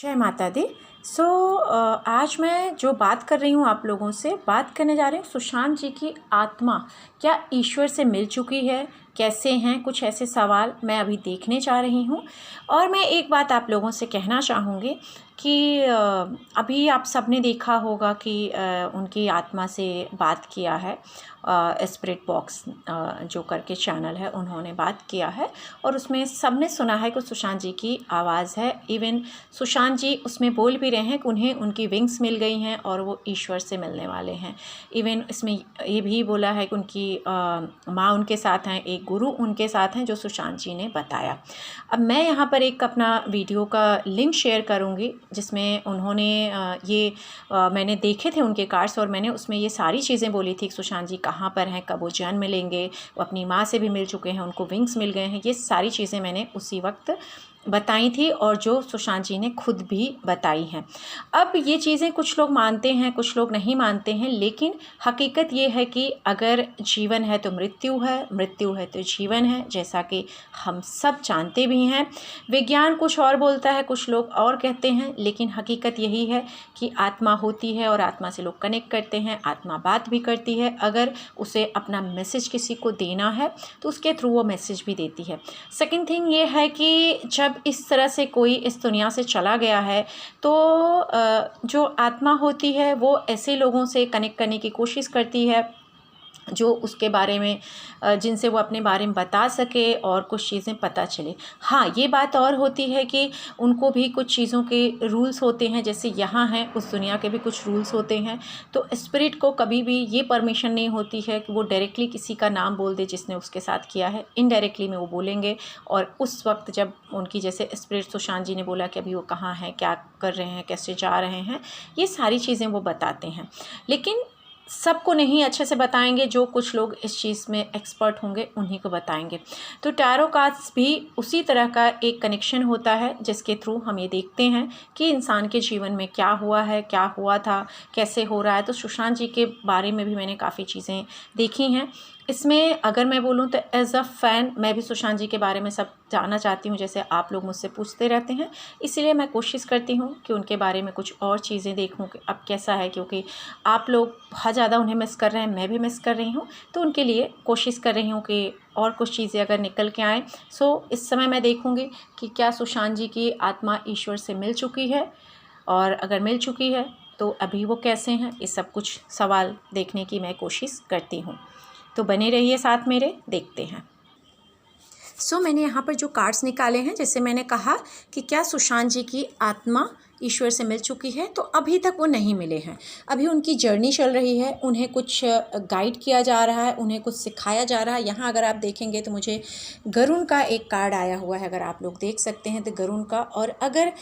जय माता दी। आज मैं जो बात कर रही हूँ आप लोगों से बात करने जा रही हूँ, सुशांत जी की आत्मा क्या ईश्वर से मिल चुकी है, कैसे हैं, कुछ ऐसे सवाल मैं अभी देखने जा रही हूँ। और मैं एक बात आप लोगों से कहना चाहूँगी कि अभी आप सबने देखा होगा कि उनकी आत्मा से बात किया है, स्पिरिट बॉक्स जो करके चैनल है उन्होंने बात किया है और उसमें सबने सुना है कि सुशांत जी की आवाज़ है। इवन सुशांत जी उसमें बोल भी रहे हैं कि उन्हें उनकी विंग्स मिल गई हैं और वो ईश्वर से मिलने वाले हैं। इवन इसमें ये भी बोला है कि उनकी माँ उनके साथ हैं, एक गुरु उनके साथ हैं, जो सुशांत जी ने बताया। अब मैं यहाँ पर एक अपना वीडियो का लिंक शेयर करूँगी जिसमें उन्होंने मैंने देखे थे उनके कार्ड्स और मैंने उसमें ये सारी चीज़ें बोली थी कि सुशांत जी कहाँ पर हैं, कब वो जन्म लेंगे, वो अपनी माँ से भी मिल चुके हैं, उनको विंग्स मिल गए हैं। ये सारी चीज़ें मैंने उसी वक्त बताई थी और जो सुशांत जी ने खुद भी बताई हैं। अब ये चीज़ें कुछ लोग मानते हैं, कुछ लोग नहीं मानते हैं, लेकिन हकीकत ये है कि अगर जीवन है तो मृत्यु है, मृत्यु है तो जीवन है, जैसा कि हम सब जानते भी हैं। विज्ञान कुछ और बोलता है, कुछ लोग और कहते हैं, लेकिन हकीकत यही है कि आत्मा होती है और आत्मा से लोग कनेक्ट करते हैं, आत्मा बात भी करती है। अगर उसे अपना मैसेज किसी को देना है तो उसके थ्रू वो मैसेज भी देती है। सेकंड थिंग ये है कि जब इस तरह से कोई इस दुनिया से चला गया है तो जो आत्मा होती है वो ऐसे लोगों से कनेक्ट करने की कोशिश करती है जो उसके बारे में जिनसे वो अपने बारे में बता सके और कुछ चीज़ें पता चले। हाँ, ये बात और होती है कि उनको भी कुछ चीज़ों के रूल्स होते हैं, जैसे यहाँ हैं उस दुनिया के भी कुछ रूल्स होते हैं। तो स्पिरिट को कभी भी ये परमिशन नहीं होती है कि वो डायरेक्टली किसी का नाम बोल दे जिसने उसके साथ किया है। इनडायरेक्टली में वो बोलेंगे और उस वक्त जब उनकी, जैसे स्पिरिट सुशांत जी ने बोला कि अभी वो कहाँ हैं, क्या कर रहे हैं, कैसे जा रहे हैं, ये सारी चीज़ें वो बताते हैं। लेकिन सबको नहीं अच्छे से बताएंगे, जो कुछ लोग इस चीज़ में एक्सपर्ट होंगे उन्हीं को बताएंगे। तो टैरो कार्ड्स भी उसी तरह का एक कनेक्शन होता है जिसके थ्रू हम ये देखते हैं कि इंसान के जीवन में क्या हुआ है, क्या हुआ था, कैसे हो रहा है। तो सुशांत जी के बारे में भी मैंने काफ़ी चीज़ें देखी हैं। इसमें अगर मैं बोलूँ तो एज़ अ फ़ैन मैं भी सुशांत जी के बारे में सब जानना चाहती हूँ, जैसे आप लोग मुझसे पूछते रहते हैं। इसीलिए मैं कोशिश करती हूँ कि उनके बारे में कुछ और चीज़ें देखूँ कि अब कैसा है, क्योंकि आप लोग बहुत ज़्यादा उन्हें मिस कर रहे हैं, मैं भी मिस कर रही हूँ। तो उनके लिए कोशिश कर रही हूँ कि और कुछ चीज़ें अगर निकल के आएँ। इस समय मैं देखूँगी कि क्या सुशांत जी की आत्मा ईश्वर से मिल चुकी है, और अगर मिल चुकी है तो अभी वो कैसे हैं, ये सब कुछ सवाल देखने की मैं कोशिश करती हूँ। तो बने रहिए साथ मेरे, देखते हैं। मैंने यहाँ पर जो कार्ड्स निकाले हैं, जैसे मैंने कहा कि क्या सुशांत जी की आत्मा ईश्वर से मिल चुकी है, तो अभी तक वो नहीं मिले हैं। अभी उनकी जर्नी चल रही है, उन्हें कुछ गाइड किया जा रहा है, उन्हें कुछ सिखाया जा रहा है। यहाँ अगर आप देखेंगे तो मुझे गरुण का एक कार्ड आया हुआ है, अगर आप लोग देख सकते हैं तो गरुण का। और अगर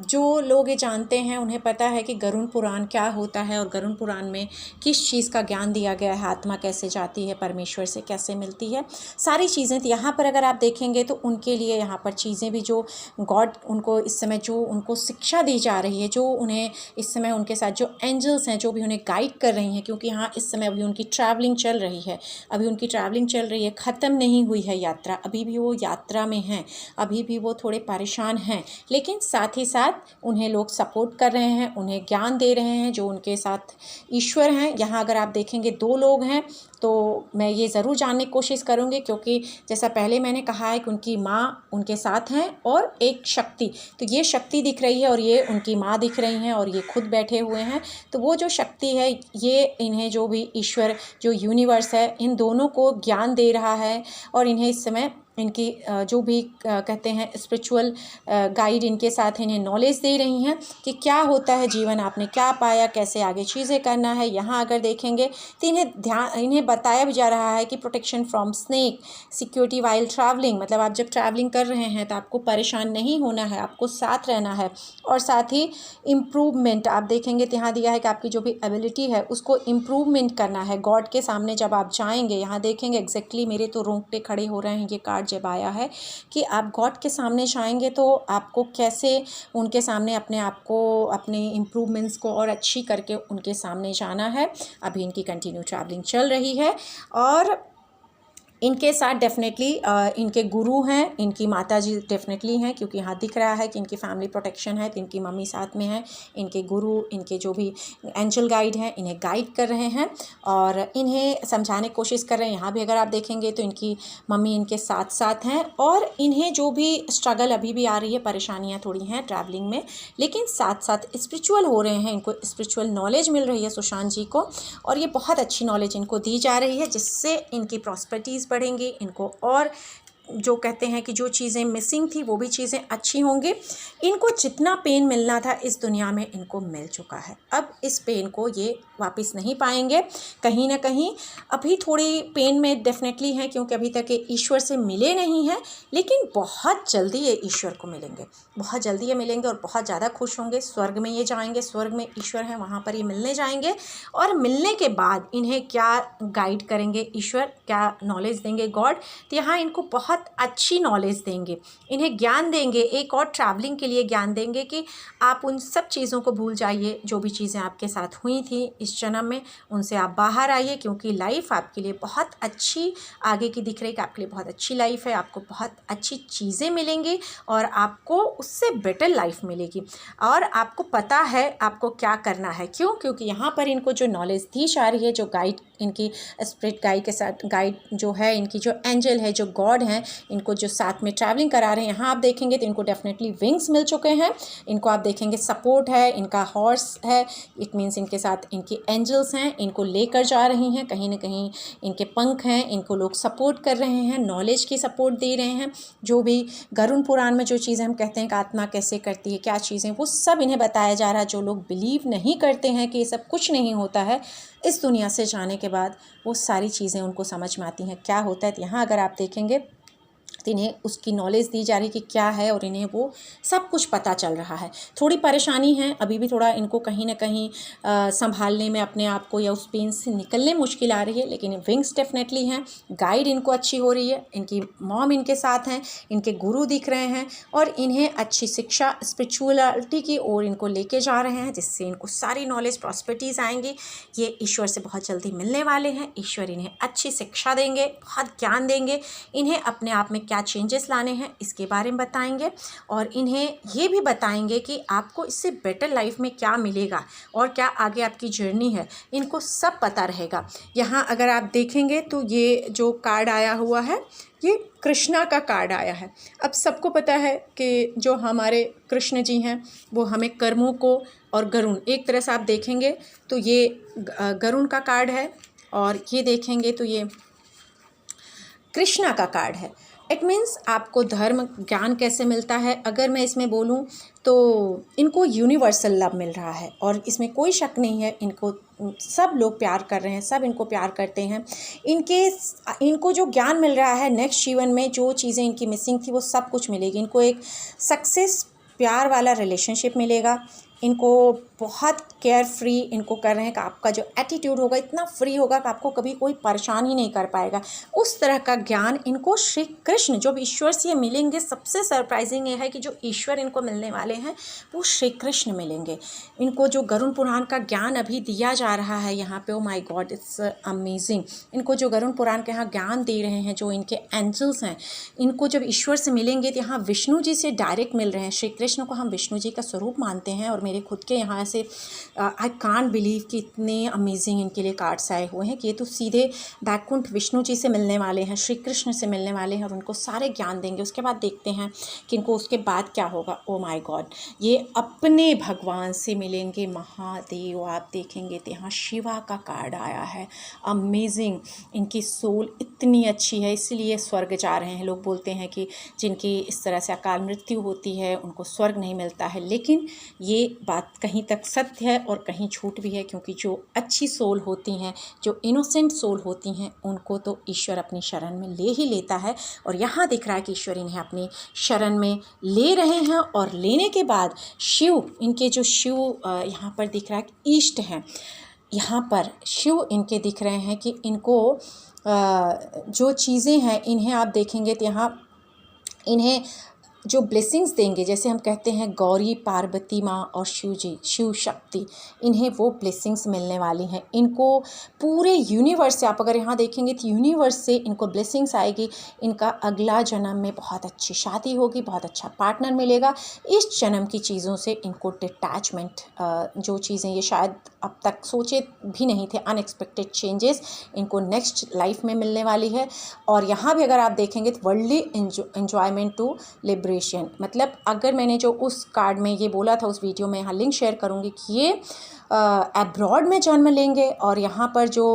जो लोग ये जानते हैं उन्हें पता है कि गरुण पुराण क्या होता है और गरुण पुराण में किस चीज़ का ज्ञान दिया गया है, आत्मा कैसे जाती है, परमेश्वर से कैसे मिलती है, सारी चीज़ें। तो यहाँ पर अगर आप देखेंगे तो उनके लिए यहाँ पर चीज़ें भी, जो गॉड उनको इस समय जो उनको शिक्षा दी जा रही है, जो उन्हें इस समय उनके साथ जो एंजल्स हैं जो भी उन्हें गाइड कर रही हैं, क्योंकि यहाँ इस समय अभी उनकी ट्रैवलिंग चल रही है, ख़त्म नहीं हुई है यात्रा, अभी भी वो यात्रा में हैं, अभी भी वो थोड़े परेशान हैं, लेकिन साथ ही साथ उन्हें लोग सपोर्ट कर रहे हैं, उन्हें ज्ञान दे रहे हैं, जो उनके साथ ईश्वर हैं। यहाँ अगर आप देखेंगे 2 लोग हैं, तो मैं ये ज़रूर जानने की कोशिश करूँगी, क्योंकि जैसा पहले मैंने कहा है कि उनकी माँ उनके साथ हैं और एक शक्ति, तो ये शक्ति दिख रही है और ये उनकी माँ दिख रही हैं और ये खुद बैठे हुए हैं। तो वो जो शक्ति है, ये इन्हें, जो भी ईश्वर, जो यूनिवर्स है, इन दोनों को ज्ञान दे रहा है और इन्हें इस समय इनकी जो भी कहते हैं स्पिरिचुअल गाइड इनके साथ इन्हें नॉलेज दे रही हैं कि क्या होता है जीवन, आपने क्या पाया, कैसे आगे चीज़ें करना है। यहाँ अगर देखेंगे तो इन्हें बताया भी जा रहा है कि protection from snake, security while travelling, मतलब आप जब ट्रैवलिंग कर रहे हैं तो आपको परेशान नहीं होना है, आपको साथ रहना है। और साथ ही इम्प्रूवमेंट, आप देखेंगे तो यहाँ दिया है कि आपकी जो भी एबिलिटी है उसको इम्प्रूवमेंट करना है गॉड के सामने जब आप जाएंगे। यहाँ देखेंगे एग्जैक्टली मेरे तो रोंगटे खड़े हो रहे हैं, ये कार्ड जब आया है कि आप गॉड के सामने जाएंगे तो आपको कैसे उनके सामने अपने आप को, अपने इम्प्रूवमेंट्स को और अच्छी करके उनके सामने जाना है। अभी इनकी कंटिन्यू ट्रैवलिंग चल रही है और इनके साथ डेफिनेटली इनके गुरु हैं, इनकी माता जी डेफिनेटली हैं, क्योंकि यहाँ दिख रहा है कि इनकी फैमिली प्रोटेक्शन है, तो इनकी मम्मी साथ में है। इनके गुरु, इनके जो भी एंजल गाइड हैं, इन्हें गाइड कर रहे हैं और इन्हें समझाने की कोशिश कर रहे हैं। यहाँ भी अगर आप देखेंगे तो इनकी मम्मी इनके साथ साथ हैं और इन्हें जो भी स्ट्रगल अभी भी आ रही है, परेशानियाँ थोड़ी हैं ट्रैवलिंग में, लेकिन साथ साथ स्पिरिचुअल हो रहे हैं, इनको स्पिरिचुअल नॉलेज मिल रही है सुशांत जी को, और ये बहुत अच्छी नॉलेज इनको दी जा रही है, जिससे इनकी प्रॉस्पेरिटीज़ बढ़ेंगी, इनको और जो कहते हैं कि जो चीज़ें मिसिंग थी वो भी चीज़ें अच्छी होंगी। इनको जितना पेन मिलना था इस दुनिया में इनको मिल चुका है, अब इस पेन को ये वापस नहीं पाएंगे। कहीं ना कहीं अभी थोड़ी पेन में डेफिनेटली हैं, क्योंकि अभी तक ये ईश्वर से मिले नहीं हैं, लेकिन बहुत जल्दी ये ईश्वर को मिलेंगे, बहुत जल्दी ये मिलेंगे और बहुत ज़्यादा खुश होंगे। स्वर्ग में ये जाएंगे, स्वर्ग में ईश्वर हैं, वहाँ पर ये मिलने जाएंगे और मिलने के बाद इन्हें क्या गाइड करेंगे ईश्वर, क्या नॉलेज देंगे गॉड, तो यहाँ इनको बहुत अच्छी नॉलेज देंगे, इन्हें ज्ञान देंगे, एक और ट्रैवलिंग के लिए ज्ञान देंगे कि आप उन सब चीज़ों को भूल जाइए, जो भी चीज़ें आपके साथ हुई थी इस जन्म में, उनसे आप बाहर आइए, क्योंकि लाइफ आपके लिए बहुत अच्छी आगे की दिख रही है, कि आपके लिए बहुत अच्छी लाइफ है, आपको बहुत अच्छी चीज़ें मिलेंगी और आपको उससे बेटर लाइफ मिलेगी और आपको पता है आपको क्या करना है। क्यों? क्योंकि यहाँ पर इनको जो नॉलेज दी जा रही है, जो गाइड, इनकी स्पिरिट गाइड के साथ गाइड जो है, इनकी जो एंजल है, जो गॉड हैं, इनको जो साथ में ट्रैवलिंग करा रहे हैं, यहाँ आप देखेंगे तो इनको डेफिनेटली विंग्स मिल चुके हैं, इनको आप देखेंगे सपोर्ट है, इनका हॉर्स है, इट मीन्स इनके साथ इनकी एंजल्स हैं, इनको लेकर जा रही हैं, कहीं ना कहीं इनके पंख हैं, इनको लोग सपोर्ट कर रहे हैं, नॉलेज की सपोर्ट दे रहे हैं। जो भी गरुड़ पुराण में जो चीज़ें हम कहते हैं कि आत्मा कैसे करती है, क्या चीज़ें, वो सब इन्हें बताया जा रहा है। जो लोग बिलीव नहीं करते हैं कि ये सब कुछ नहीं होता है, इस दुनिया से जाने के बाद वो सारी चीज़ें उनको समझ में आती हैं क्या होता है। तो यहाँ अगर आप देखेंगे तो इन्हें उसकी नॉलेज दी जा रही कि क्या है और इन्हें वो सब कुछ पता चल रहा है। थोड़ी परेशानी है अभी भी, थोड़ा इनको कहीं ना कहीं संभालने में अपने आप को या उस पेन से निकलने मुश्किल आ रही है, लेकिन विंग्स डेफिनेटली हैं, गाइड इनको अच्छी हो रही है, इनकी मॉम इनके साथ हैं, इनके गुरु दिख रहे हैं और इन्हें अच्छी शिक्षा स्पिरिचुअलिटी की ओर इनको लेके जा रहे हैं, जिससे इनको सारी नॉलेज प्रॉस्पेरिटीज़ आएंगी। ये ईश्वर से बहुत जल्दी मिलने वाले हैं, ईश्वर इन्हें अच्छी शिक्षा देंगे, बहुत ज्ञान देंगे, इन्हें अपने आप में क्या चेंजेस लाने हैं इसके बारे में बताएंगे और इन्हें ये भी बताएंगे कि आपको इससे बेटर लाइफ में क्या मिलेगा और क्या आगे आपकी जर्नी है, इनको सब पता रहेगा। यहाँ अगर आप देखेंगे तो ये जो कार्ड आया हुआ है, ये कृष्णा का कार्ड आया है। अब सबको पता है कि जो हमारे कृष्ण जी हैं वो हमें कर्मों को, और गरुड़ एक तरह से आप देखेंगे तो ये गरुड़ का कार्ड है और ये देखेंगे तो ये कृष्णा का कार्ड है। इट मीन्स आपको धर्म ज्ञान कैसे मिलता है, अगर मैं इसमें बोलूं तो इनको यूनिवर्सल लव मिल रहा है और इसमें कोई शक नहीं है, इनको सब लोग प्यार कर रहे हैं, सब इनको प्यार करते हैं। इनको जो ज्ञान मिल रहा है, नेक्स्ट जीवन में जो चीज़ें इनकी मिसिंग थी वो सब कुछ मिलेगी। इनको एक सक्सेस प्यार वाला रिलेशनशिप मिलेगा, इनको बहुत केयर फ्री इनको कर रहे हैं कि आपका जो एटीट्यूड होगा इतना फ्री होगा कि आपको कभी कोई परेशान ही नहीं कर पाएगा। उस तरह का ज्ञान इनको श्री कृष्ण जो ईश्वर से मिलेंगे, सबसे सरप्राइजिंग ये है कि जो ईश्वर इनको मिलने वाले हैं वो श्री कृष्ण मिलेंगे। इनको जो गरुड़ पुराण का ज्ञान अभी दिया जा रहा है यहाँ पे, oh my God it's amazing. इनको जो गरुड़ पुराण के यहाँ ज्ञान दे रहे हैं, जो इनके एंजल्स हैं, इनको जब ईश्वर से मिलेंगे तो यहाँ विष्णु जी से डायरेक्ट मिल रहे हैं। श्री कृष्ण को हम विष्णु जी का स्वरूप मानते हैं और मेरे खुद के यहाँ से आई कांट बिलीव कि इतने अमेजिंग इनके लिए कार्ड्स आए हुए हैं कि ये तो सीधे बैकुंठ विष्णु जी से मिलने वाले हैं, श्री कृष्ण से मिलने वाले हैं और उनको सारे ज्ञान देंगे। उसके बाद देखते हैं कि इनको उसके बाद क्या होगा। ओ माय गॉड, ये अपने भगवान से मिलेंगे, महादेव। आप देखेंगे तो यहाँ शिवा का कार्ड आया है, अमेजिंग। इनकी सोल इतनी अच्छी है इसलिए स्वर्ग जा रहे हैं। लोग बोलते हैं कि जिनकी इस तरह से अकाल मृत्यु होती है उनको स्वर्ग नहीं मिलता है, लेकिन ये बात कहीं तक सत्य है और कहीं झूठ भी है, क्योंकि जो अच्छी सोल होती हैं, जो इनोसेंट सोल होती हैं, उनको तो ईश्वर अपनी शरण में ले ही लेता है। और यहाँ दिख रहा है कि ईश्वर इन्हें अपनी शरण में ले रहे हैं और लेने के बाद शिव, इनके जो शिव यहाँ पर दिख रहा है कि ईष्ट हैं, यहाँ पर शिव इनके दिख रहे हैं कि इनको जो चीज़ें हैं इन्हें आप देखेंगे तो यहाँ इन्हें जो ब्लेसिंग्स देंगे, जैसे हम कहते हैं गौरी, पार्वती माँ और शिव जी, शिव शक्ति, इन्हें वो ब्लेसिंग्स मिलने वाली हैं। इनको पूरे यूनिवर्स से, आप अगर यहाँ देखेंगे तो यूनिवर्स से इनको ब्लेसिंग्स आएगी। इनका अगला जन्म में बहुत अच्छी शादी होगी, बहुत अच्छा पार्टनर मिलेगा। इस जन्म की चीज़ों से इनको डिटैचमेंट, जो चीज़ें ये शायद अब तक सोचे भी नहीं थे, अनएक्सपेक्टेड चेंजेस इनको नेक्स्ट लाइफ में मिलने वाली है। और यहाँ भी अगर आप देखेंगे तो वर्ल्डली एन्जॉयमेंट टू लिबरेशन, मतलब अगर मैंने जो उस कार्ड में ये बोला था, उस वीडियो में यहाँ लिंक शेयर करूँगी कि ये अब्रॉड में जन्म लेंगे। और यहाँ पर जो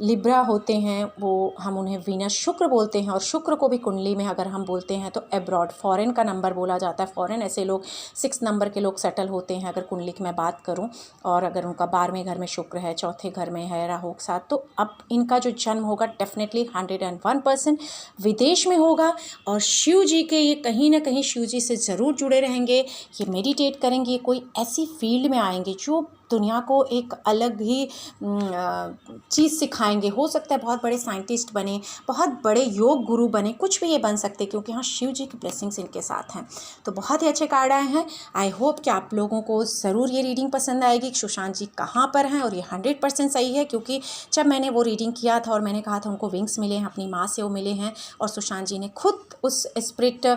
लिब्रा होते हैं वो हम उन्हें वीनस शुक्र बोलते हैं, और शुक्र को भी कुंडली में अगर हम बोलते हैं तो अब्रॉड, फॉरेन का नंबर बोला जाता है। फॉरेन ऐसे लोग 6 नंबर के लोग सेटल होते हैं अगर कुंडली की मैं बात करूँ। और अगर उनका 12वें घर में शुक्र है, चौथे घर में है राहु के साथ, तो अब इनका जो जन्म होगा डेफिनेटली 101% विदेश में होगा। और शिव जी के, ये कहीं ना कहीं शिव जी से ज़रूर जुड़े रहेंगे, ये मेडिटेट करेंगे, कोई ऐसी फील्ड में आएंगे जो दुनिया को एक अलग ही चीज़ सिखाएंगे। हो सकता है बहुत बड़े साइंटिस्ट बने, बहुत बड़े योग गुरु बने, कुछ भी ये बन सकते हैं, क्योंकि हाँ शिव जी की ब्लेसिंग्स इनके साथ हैं। तो बहुत ही अच्छे कार्ड आए हैं। आई होप कि आप लोगों को ज़रूर ये रीडिंग पसंद आएगी। सुशांत जी कहाँ पर हैं, और ये 100% सही है, क्योंकि जब मैंने वो रीडिंग किया था और मैंने कहा था उनको विंग्स मिले हैं, अपनी माँ से वो मिले हैं, और सुशांत जी ने खुद उस स्पिरिट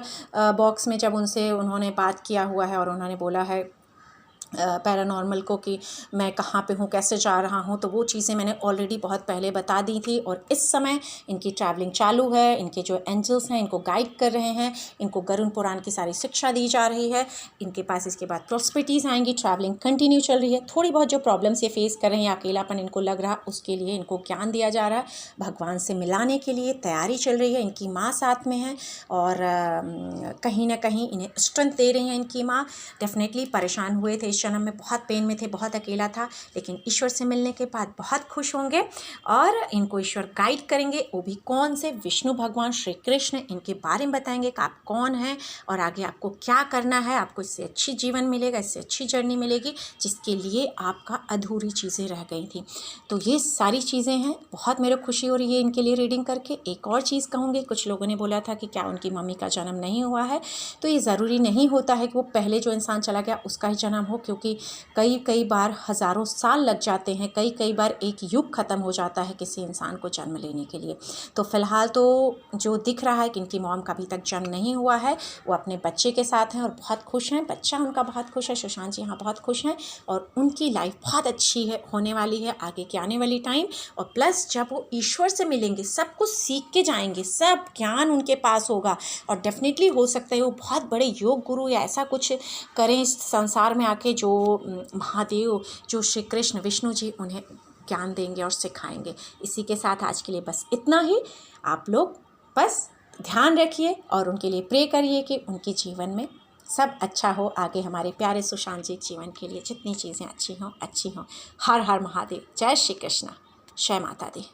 बॉक्स में जब उनसे उन्होंने बात किया हुआ है और उन्होंने बोला है पैरानॉर्मल को कि मैं कहाँ पे हूँ, कैसे जा रहा हूँ, तो वो चीज़ें मैंने ऑलरेडी बहुत पहले बता दी थी। और इस समय इनकी ट्रैवलिंग चालू है, इनके जो एंजल्स हैं इनको गाइड कर रहे हैं, इनको गरुड़ पुराण की सारी शिक्षा दी जा रही है। इनके पास इसके बाद प्रॉस्पेरिटीज़ आएंगी, ट्रैवलिंग कंटिन्यू चल रही है। थोड़ी बहुत जो प्रॉब्लम्स ये फेस कर रहे हैं, अकेलापन इनको लग रहा, उसके लिए इनको ज्ञान दिया जा रहा है। भगवान से मिलाने के लिए तैयारी चल रही है, इनकी माँ साथ में है, और कहीं ना कहीं इन्हें स्ट्रेंथ दे रही है इनकी माँ। डेफिनेटली परेशान हुए थे, जन्म में बहुत पेन में थे, बहुत अकेला था, लेकिन ईश्वर से मिलने के बाद बहुत खुश होंगे। और इनको ईश्वर गाइड करेंगे, वो भी कौन से, विष्णु भगवान श्री कृष्ण इनके बारे में बताएंगे कि आप कौन हैं और आगे आपको क्या करना है। आपको इससे अच्छी जीवन मिलेगा, इससे अच्छी जर्नी मिलेगी, जिसके लिए आपका अधूरी चीज़ें रह गई थी। तो ये सारी चीज़ें हैं। बहुत मेरे खुशी हो रही है इनके लिए रीडिंग करके। एक और चीज़ कहूँगी, कुछ लोगों ने बोला था कि क्या उनकी मम्मी का जन्म नहीं हुआ है, तो ये ज़रूरी नहीं होता है कि वो पहले जो इंसान चला गया उसका ही जन्म हो, क्योंकि कई बार हज़ारों साल लग जाते हैं, कई बार एक युग ख़त्म हो जाता है किसी इंसान को जन्म लेने के लिए। तो फ़िलहाल तो जो दिख रहा है कि इनकी मॉम का अभी तक जन्म नहीं हुआ है, वो अपने बच्चे के साथ हैं और बहुत खुश हैं। बच्चा उनका बहुत खुश है, सुशांत जी यहाँ बहुत खुश हैं, और उनकी लाइफ बहुत अच्छी है, होने वाली है आगे की आने वाली टाइम। और प्लस जब वो ईश्वर से मिलेंगे, सब कुछ सीख के जाएंगे, सब ज्ञान उनके पास होगा, और डेफिनेटली हो सकता है वो बहुत बड़े योग गुरु या ऐसा कुछ करें इस संसार में आके, जो महादेव, जो श्री कृष्ण विष्णु जी उन्हें ज्ञान देंगे और सिखाएंगे। इसी के साथ आज के लिए बस इतना ही। आप लोग बस ध्यान रखिए और उनके लिए प्रे करिए कि उनके जीवन में सब अच्छा हो। आगे हमारे प्यारे सुशांत जी के जीवन के लिए जितनी चीज़ें अच्छी हों। हर हर महादेव। जय श्री कृष्ण, जय माता दी।